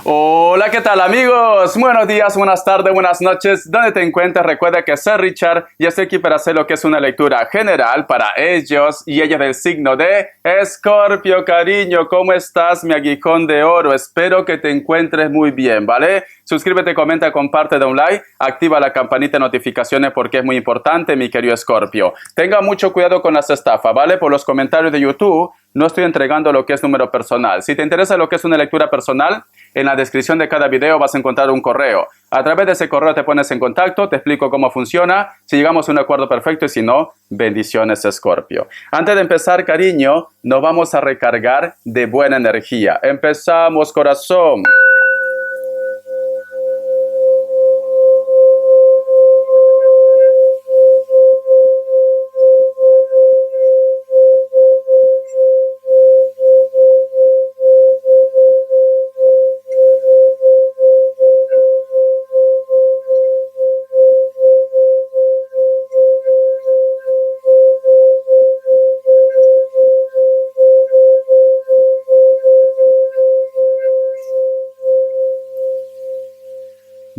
Hola, ¿qué tal amigos? Buenos días, buenas tardes, buenas noches. ¿Dónde te encuentras? Recuerda que soy Richard y estoy aquí para hacer lo que es una lectura general para ellos y ellas del signo de Escorpio. Cariño, ¿cómo estás, mi aguijón de oro? Espero que te encuentres muy bien, ¿vale? Suscríbete, comenta, comparte, da un like, activa la campanita de notificaciones porque es muy importante, mi querido Escorpio. Tenga mucho cuidado con las estafas, ¿vale? Por los comentarios de YouTube no estoy entregando lo que es número personal. Si te interesa lo que es una lectura personal, en la descripción de cada video vas a encontrar un correo. A través de ese correo te pones en contacto, te explico cómo funciona, si llegamos a un acuerdo perfecto y si no, bendiciones Escorpio. Antes de empezar, cariño, nos vamos a recargar de buena energía. Empezamos, corazón.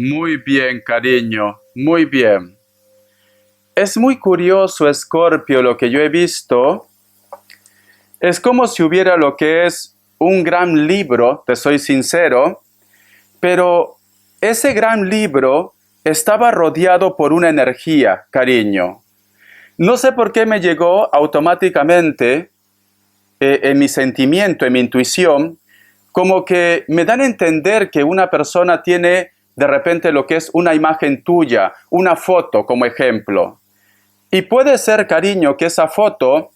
Muy bien, cariño, muy bien. Es muy curioso, Escorpio, lo que yo he visto. Es como si hubiera lo que es un gran libro, te soy sincero, pero ese gran libro estaba rodeado por una energía, cariño. No sé por qué me llegó automáticamente en mi sentimiento, en mi intuición, como que me dan a entender que una persona tiene de repente lo que es una imagen tuya, una foto como ejemplo. Y puede ser, cariño, que esa foto,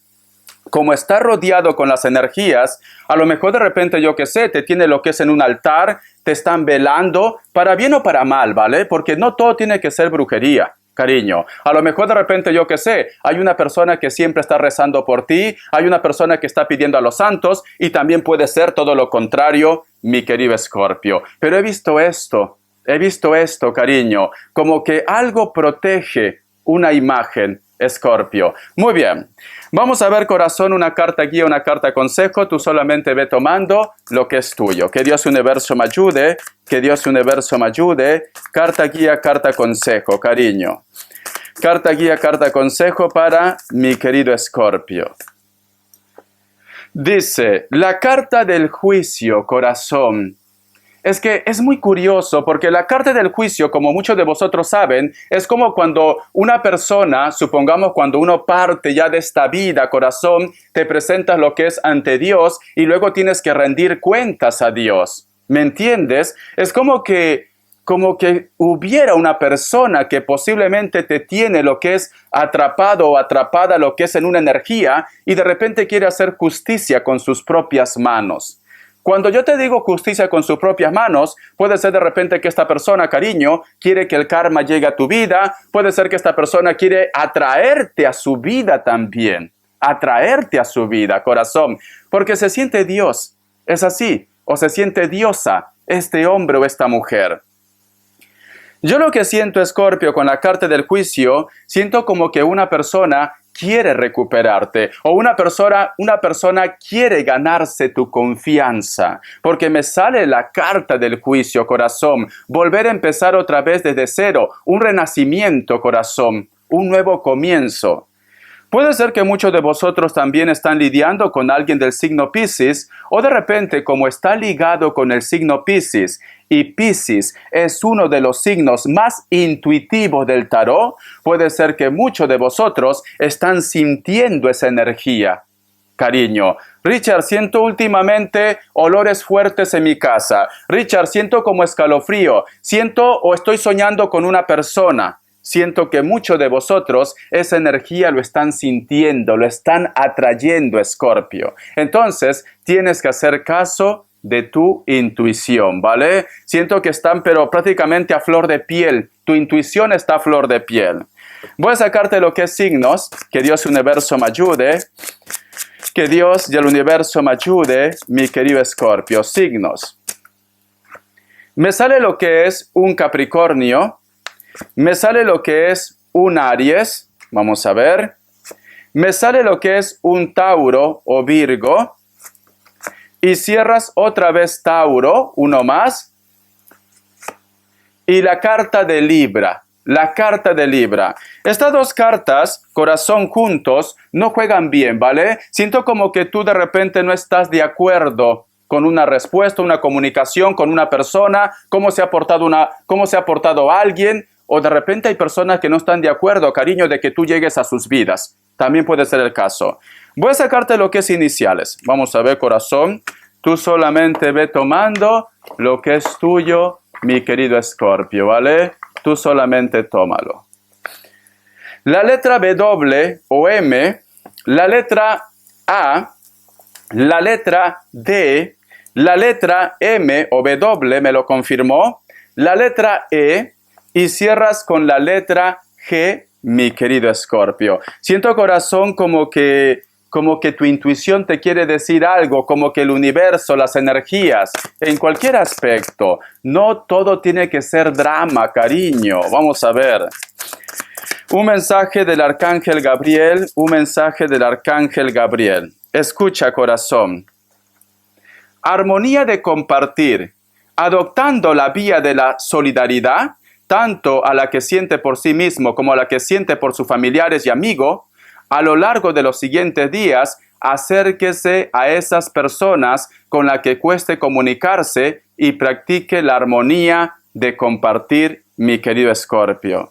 como está rodeado con las energías, a lo mejor de repente, yo qué sé, te tiene lo que es en un altar, te están velando, para bien o para mal, ¿vale? Porque no todo tiene que ser brujería, cariño. A lo mejor de repente, yo qué sé, hay una persona que siempre está rezando por ti, hay una persona que está pidiendo a los santos, y también puede ser todo lo contrario, mi querido Escorpio. Pero he visto esto, cariño, como que algo protege una imagen, Escorpio. Muy bien. Vamos a ver, corazón, una carta guía, una carta consejo. Tú solamente ve tomando lo que es tuyo. Que Dios universo me ayude. Que Dios universo me ayude. Carta guía, carta consejo, cariño. Carta guía, carta consejo para mi querido Escorpio. Dice, la carta del juicio, corazón. Es que es muy curioso porque la carta del juicio, como muchos de vosotros saben, es como cuando una persona, supongamos cuando uno parte ya de esta vida, corazón, te presentas lo que es ante Dios y luego tienes que rendir cuentas a Dios. ¿Me entiendes? Es como que hubiera una persona que posiblemente te tiene lo que es atrapado o atrapada lo que es en una energía y de repente quiere hacer justicia con sus propias manos. Cuando yo te digo justicia con sus propias manos, puede ser de repente que esta persona, cariño, quiere que el karma llegue a tu vida, puede ser que esta persona quiere atraerte a su vida también, atraerte a su vida, corazón, porque se siente Dios, es así, o se siente diosa este hombre o esta mujer. Yo lo que siento, Escorpio, con la carta del juicio, siento como que una persona quiere recuperarte o una persona quiere ganarse tu confianza, porque me sale la carta del juicio, corazón, volver a empezar otra vez desde cero, un renacimiento, corazón, un nuevo comienzo. Puede ser que muchos de vosotros también están lidiando con alguien del signo Piscis o de repente como está ligado con el signo Piscis y Piscis es uno de los signos más intuitivos del tarot, puede ser que muchos de vosotros están sintiendo esa energía. Cariño, Richard, siento últimamente olores fuertes en mi casa. Richard, siento como escalofrío. Siento o estoy soñando con una persona. Siento que muchos de vosotros esa energía lo están sintiendo, lo están atrayendo, Escorpio. Entonces, tienes que hacer caso de tu intuición, ¿vale? Siento que están, pero prácticamente a flor de piel. Tu intuición está a flor de piel. Voy a sacarte lo que es signos. Que Dios universo me ayude. Que Dios y el universo me ayude, mi querido Escorpio. Signos. Me sale lo que es un Capricornio. Me sale lo que es un Aries, vamos a ver. Me sale lo que es un Tauro o Virgo. Y cierras otra vez Tauro, uno más. y la carta de Libra. La carta de Libra. Estas dos cartas, corazón, juntos, no juegan bien, ¿vale? Siento como que tú de repente no estás de acuerdo con una respuesta, una comunicación con una persona, cómo se ha portado alguien, o de repente hay personas que no están de acuerdo, cariño, de que tú llegues a sus vidas. También puede ser el caso. Voy a sacarte lo que es iniciales. Vamos a ver, corazón. Tú solamente ve tomando lo que es tuyo, mi querido Escorpio, ¿vale? Tú solamente tómalo. La letra W o M, la letra A, la letra D, la letra M o W me lo confirmó, la letra E y cierras con la letra G, mi querido Escorpio. Siento, corazón, como que tu intuición te quiere decir algo, como que el universo, las energías, en cualquier aspecto. No todo tiene que ser drama, cariño. Vamos a ver. Un mensaje del Arcángel Gabriel, un mensaje del Arcángel Gabriel. Escucha, corazón. Armonía de compartir, adoptando la vía de la solidaridad, tanto a la que siente por sí mismo como a la que siente por sus familiares y amigos. A lo largo de los siguientes días, acérquese a esas personas con las que cueste comunicarse y practique la armonía de compartir, mi querido Escorpio.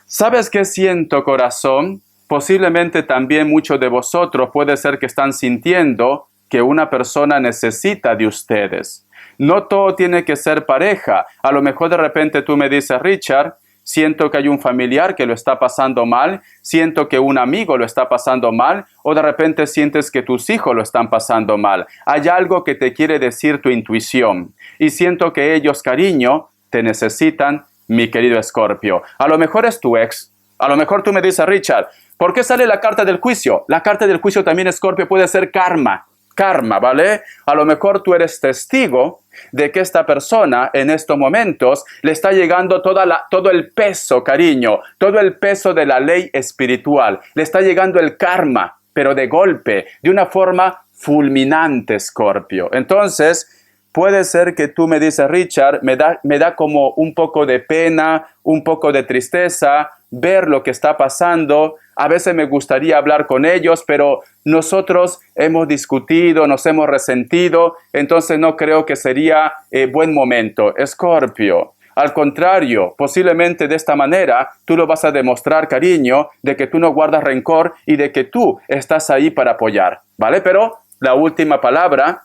¿Sabes qué siento, corazón? Posiblemente también muchos de vosotros puede ser que están sintiendo que una persona necesita de ustedes. No todo tiene que ser pareja. A lo mejor de repente tú me dices, Richard, siento que hay un familiar que lo está pasando mal, siento que un amigo lo está pasando mal, o de repente sientes que tus hijos lo están pasando mal. Hay algo que te quiere decir tu intuición. Y siento que ellos, cariño, te necesitan, mi querido Escorpio. A lo mejor es tu ex. A lo mejor tú me dices, Richard, ¿por qué sale la carta del juicio? La carta del juicio también, Escorpio, puede ser karma. Karma, ¿vale? A lo mejor tú eres testigo de que esta persona en estos momentos le está llegando todo el peso, cariño, todo el peso de la ley espiritual. Le está llegando el karma, pero de golpe, de una forma fulminante, Escorpio. Entonces, puede ser que tú me dices, Richard, me da como un poco de pena, un poco de tristeza, ver lo que está pasando. A veces me gustaría hablar con ellos, pero nosotros hemos discutido, nos hemos resentido, entonces no creo que sería buen momento. Escorpio, al contrario, posiblemente de esta manera tú lo vas a demostrar, cariño, de que tú no guardas rencor y de que tú estás ahí para apoyar, ¿vale? Pero la última palabra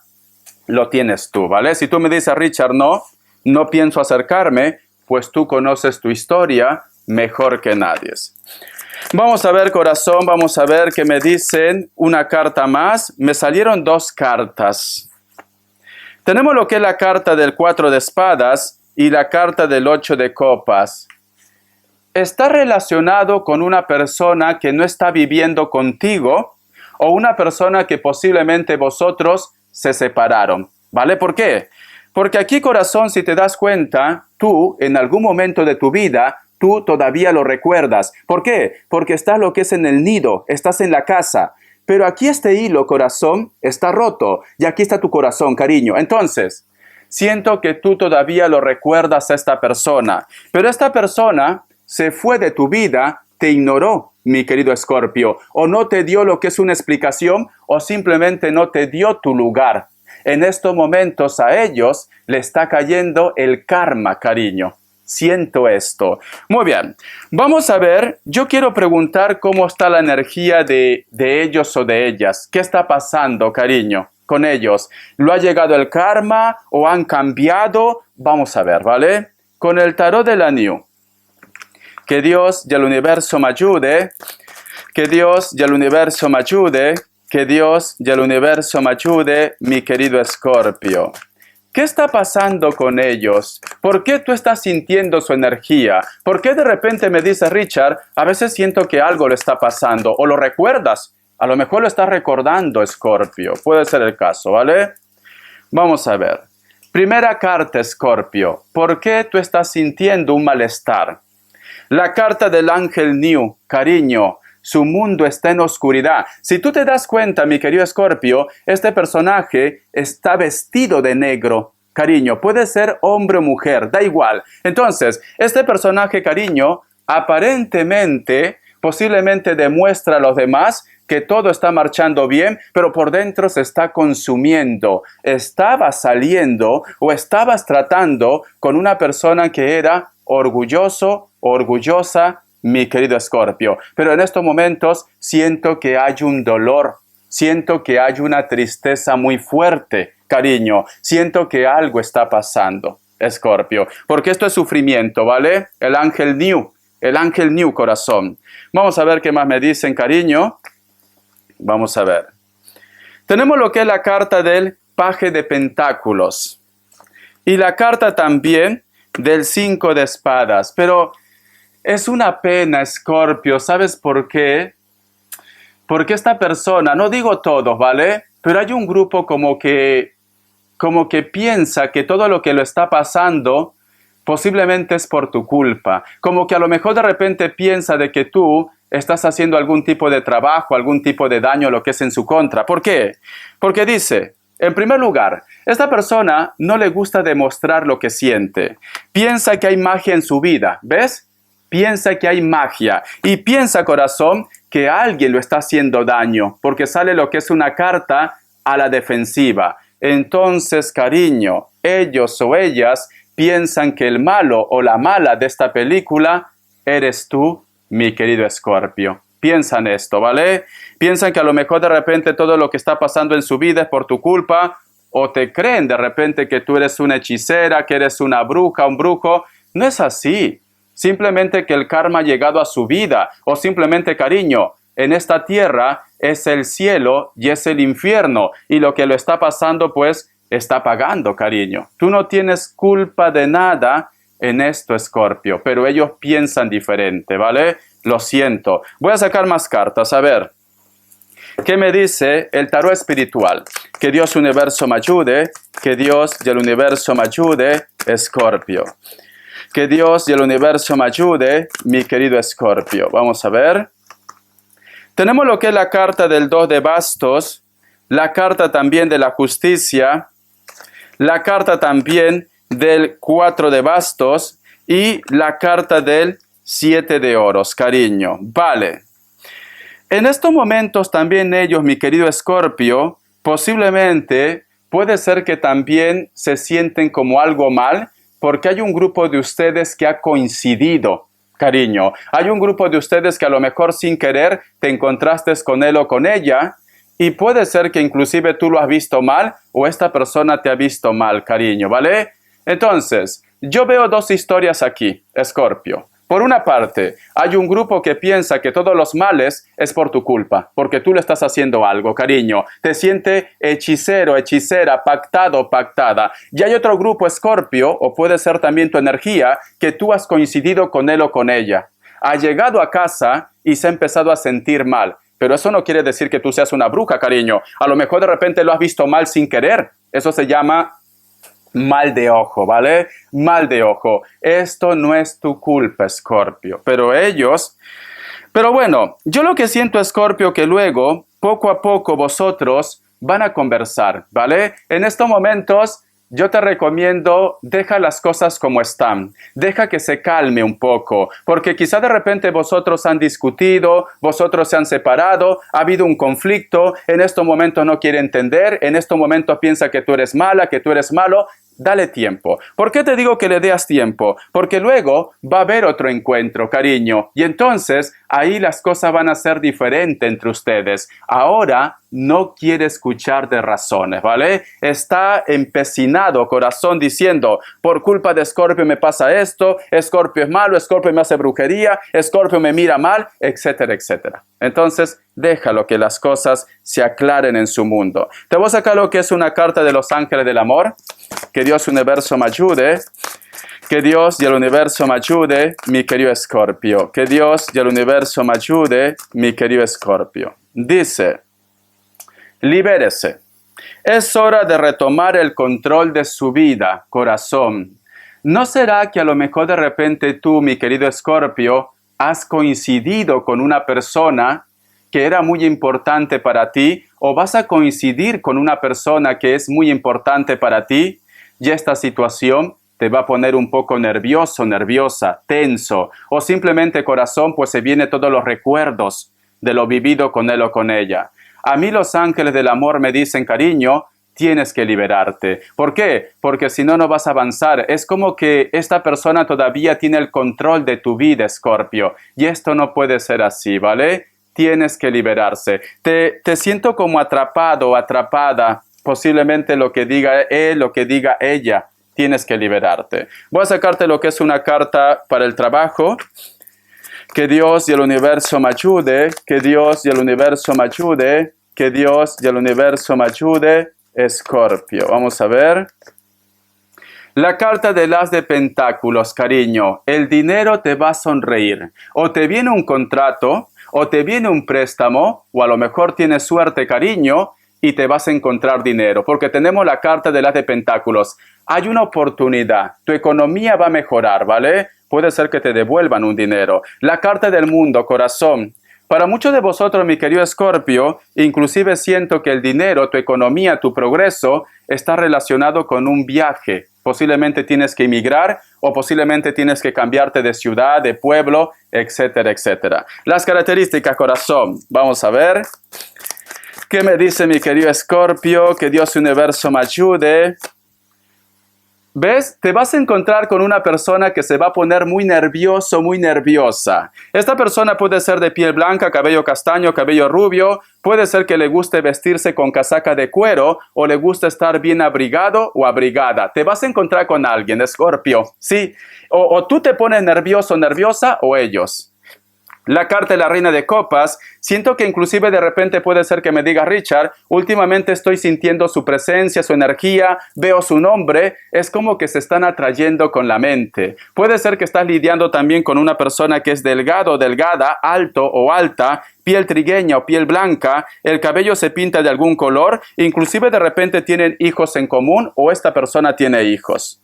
lo tienes tú, ¿vale? Si tú me dices, Richard, no pienso acercarme, pues tú conoces tu historia mejor que nadie. Vamos a ver, corazón, vamos a ver qué me dicen. Una carta más. Me salieron dos cartas. Tenemos lo que es la carta del 4 de espadas y la carta del 8 de copas. Está relacionado con una persona que no está viviendo contigo o una persona que posiblemente vosotros se separaron, ¿vale? ¿Por qué? Porque aquí, corazón, si te das cuenta, tú en algún momento de tu vida, tú todavía lo recuerdas. ¿Por qué? Porque estás lo que es en el nido, estás en la casa. Pero aquí este hilo, corazón, está roto. Y aquí está tu corazón, cariño. Entonces, siento que tú todavía lo recuerdas a esta persona. Pero esta persona se fue de tu vida, te ignoró, mi querido Escorpio. O no te dio lo que es una explicación, o simplemente no te dio tu lugar. En estos momentos a ellos le está cayendo el karma, cariño. Siento esto. Muy bien, vamos a ver, yo quiero preguntar cómo está la energía de ellos o de ellas. ¿Qué está pasando, cariño, con ellos? ¿Lo ha llegado el karma o han cambiado? Vamos a ver, ¿vale? Con el tarot de la New. Que Dios y el universo me ayude. Que Dios y el universo me ayude. Que Dios y el universo me ayude, mi querido Escorpio. ¿Qué está pasando con ellos? ¿Por qué tú estás sintiendo su energía? ¿Por qué de repente me dice Richard, a veces siento que algo le está pasando? ¿O lo recuerdas? A lo mejor lo estás recordando, Escorpio. Puede ser el caso, ¿vale? Vamos a ver. Primera carta, Escorpio. ¿Por qué tú estás sintiendo un malestar? La carta del ángel New, cariño. Su mundo está en oscuridad. Si tú te das cuenta, mi querido Escorpio, este personaje está vestido de negro. cariño. Puede ser hombre o mujer, da igual. Entonces, este personaje, cariño, aparentemente, posiblemente demuestra a los demás que todo está marchando bien, pero por dentro se está consumiendo. Estabas saliendo o estabas tratando con una persona que era orgulloso, orgullosa, mi querido Escorpio. Pero en estos momentos siento que hay un dolor, siento que hay una tristeza muy fuerte, cariño. Siento que algo está pasando, Escorpio. Porque esto es sufrimiento, ¿vale? El ángel New, corazón. Vamos a ver qué más me dicen, cariño. Vamos a ver. Tenemos lo que es la carta del paje de pentáculos. Y la carta también del 5 de espadas. Pero es una pena, Escorpio. ¿Sabes por qué? Porque esta persona, no digo todos, ¿vale? Pero hay un grupo como que piensa que todo lo que lo está pasando posiblemente es por tu culpa. Como que a lo mejor de repente piensa de que tú estás haciendo algún tipo de trabajo, algún tipo de daño, lo que es en su contra. ¿Por qué? Porque dice, en primer lugar, esta persona no le gusta demostrar lo que siente. Piensa que hay magia en su vida, ¿ves? Piensa que hay magia. Y piensa, corazón, que alguien lo está haciendo daño, porque sale lo que es una carta a la defensiva. Entonces, cariño, ellos o ellas piensan que el malo o la mala de esta película eres tú, mi querido Escorpio. Piensan esto, ¿vale? Piensan que a lo mejor de repente todo lo que está pasando en su vida es por tu culpa, o te creen de repente que tú eres una hechicera, que eres una bruja, un brujo. No es así. Simplemente que el karma ha llegado a su vida, o simplemente, cariño, en esta tierra es el cielo y es el infierno, y lo que lo está pasando, pues, está pagando, cariño. Tú no tienes culpa de nada en esto, Escorpio, pero ellos piensan diferente, ¿vale? Lo siento. Voy a sacar más cartas, a ver. ¿Qué me dice el tarot espiritual? Que Dios universo me ayude, que Dios y el universo me ayude, Escorpio. Que Dios y el universo me ayude, mi querido Escorpio. Vamos a ver. Tenemos lo que es la carta del 2 de bastos, la carta también de la justicia, la carta también del 4 de bastos y la carta del 7 de oros, cariño. Vale. En estos momentos también ellos, mi querido Escorpio, posiblemente puede ser que también se sienten como algo mal, porque hay un grupo de ustedes que ha coincidido, cariño. Hay un grupo de ustedes que a lo mejor sin querer te encontraste con él o con ella, y puede ser que inclusive tú lo has visto mal o esta persona te ha visto mal, cariño, ¿vale? Entonces, yo veo dos historias aquí, Escorpio. Por una parte, hay un grupo que piensa que todos los males es por tu culpa, porque tú le estás haciendo algo, cariño. Te siente hechicero, hechicera, pactado, pactada. Y hay otro grupo, Escorpio, o puede ser también tu energía, que tú has coincidido con él o con ella. Ha llegado a casa y se ha empezado a sentir mal. Pero eso no quiere decir que tú seas una bruja, cariño. A lo mejor de repente lo has visto mal sin querer. Eso se llama mal de ojo, ¿vale? Mal de ojo. Esto no es tu culpa, Escorpio. Pero bueno, yo lo que siento, Escorpio, que luego, poco a poco, vosotros van a conversar, ¿vale? En estos momentos, yo te recomiendo, deja las cosas como están. Deja que se calme un poco, porque quizá de repente vosotros han discutido, vosotros se han separado, ha habido un conflicto, en estos momentos no quiere entender, en estos momentos piensa que tú eres mala, que tú eres malo. Dale tiempo. ¿Por qué te digo que le des tiempo? Porque luego va a haber otro encuentro, cariño. Y entonces ahí las cosas van a ser diferentes entre ustedes. Ahora no quiere escuchar de razones, ¿vale? Está empecinado, corazón, diciendo, por culpa de Escorpio me pasa esto, Escorpio es malo, Escorpio me hace brujería, Escorpio me mira mal, etcétera, etcétera. Entonces, déjalo que las cosas se aclaren en su mundo. Te voy a sacar lo que es una carta de los ángeles del amor. Que Dios universo me ayude. Que Dios y el universo me ayude, mi querido Escorpio. Que Dios y el universo me ayude, mi querido Escorpio. Dice, libérese. Es hora de retomar el control de su vida, corazón. ¿No será que a lo mejor de repente tú, mi querido Escorpio, has coincidido con una persona que era muy importante para ti, o vas a coincidir con una persona que es muy importante para ti? y esta situación te va a poner un poco nervioso, nerviosa, tenso, o simplemente corazón, pues se vienen todos los recuerdos de lo vivido con él o con ella. A mí los ángeles del amor me dicen, cariño, tienes que liberarte. ¿Por qué? Porque si no, no vas a avanzar. Es como que esta persona todavía tiene el control de tu vida, Escorpio, y esto no puede ser así, ¿vale? Tienes que liberarse. Te siento como atrapado o atrapada, posiblemente lo que diga él, lo que diga ella. Tienes que liberarte. Voy a sacarte lo que es una carta para el trabajo. Que Dios y el universo me ayude, que Dios y el universo me ayude, que Dios y el universo me ayude, Escorpio. Vamos a ver. La carta del as de pentáculos, cariño. El dinero te va a sonreír. O te viene un contrato, o te viene un préstamo, o a lo mejor tienes suerte, cariño, y te vas a encontrar dinero. Porque tenemos la carta del as de pentáculos. Hay una oportunidad. Tu economía va a mejorar, ¿vale? Puede ser que te devuelvan un dinero. La carta del mundo, corazón. Para muchos de vosotros, mi querido Escorpio, inclusive siento que el dinero, tu economía, tu progreso, está relacionado con un viaje. Posiblemente tienes que emigrar o posiblemente tienes que cambiarte de ciudad, de pueblo, etcétera, etcétera. Las características, corazón. Vamos a ver. ¿Qué me dice mi querido Escorpio? Que Dios y universo me ayude. ¿Ves? Te vas a encontrar con una persona que se va a poner muy nervioso, muy nerviosa. Esta persona puede ser de piel blanca, cabello castaño, cabello rubio. Puede ser que le guste vestirse con casaca de cuero o le guste estar bien abrigado o abrigada. Te vas a encontrar con alguien, Escorpio. Sí, o tú te pones nervioso, nerviosa o ellos. La carta de la reina de copas, siento que inclusive de repente puede ser que me diga Richard, últimamente estoy sintiendo su presencia, su energía, veo su nombre, es como que se están atrayendo con la mente. Puede ser que estás lidiando también con una persona que es delgado o delgada, alto o alta, piel trigueña o piel blanca, el cabello se pinta de algún color, inclusive de repente tienen hijos en común o esta persona tiene hijos.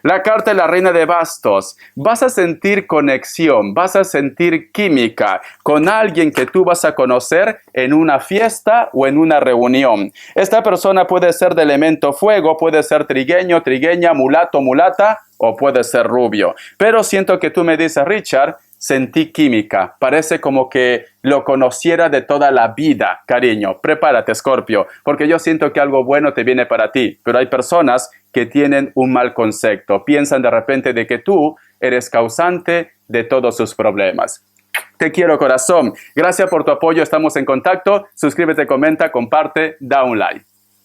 La carta de la reina de bastos. Vas a sentir conexión, vas a sentir química con alguien que tú vas a conocer en una fiesta o en una reunión. Esta persona puede ser de elemento fuego, puede ser trigueño, trigueña, mulato, mulata o puede ser rubio. Pero siento que tú me dices, Richard, sentí química. Parece como que lo conociera de toda la vida, cariño. Prepárate, Escorpio, porque yo siento que algo bueno te viene para ti. Pero hay personas que tienen un mal concepto. Piensan de repente de que tú eres causante de todos sus problemas. Te quiero, corazón. Gracias por tu apoyo. Estamos en contacto. Suscríbete, comenta, comparte, da un like.